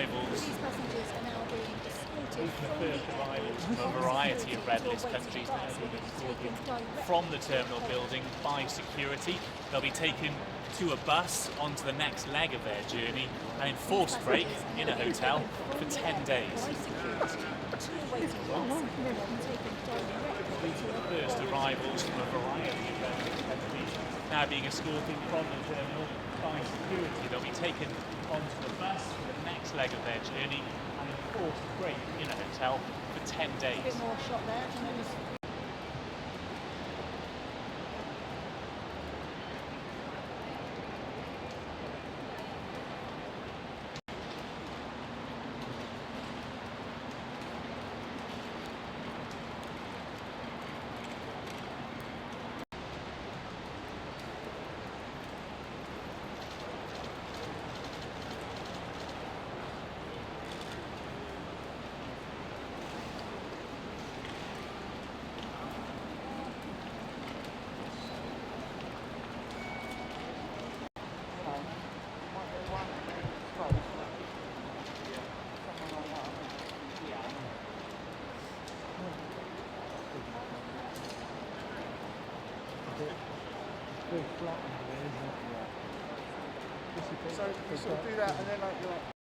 arrivals. These passengers are now being escorted from the First arrivals from a variety of red list countries now being escorted from the terminal building by security. They'll be taken to a bus onto the next leg of their journey and enforced break in a hotel for 10 days. First arrivals from a variety of red list countries now being escorted from the terminal by security. They'll be taken onto the bus for the next leg of their journey and enforced break in a hotel for 10 days. A bit more shot there. So you sort of do that and then like you're like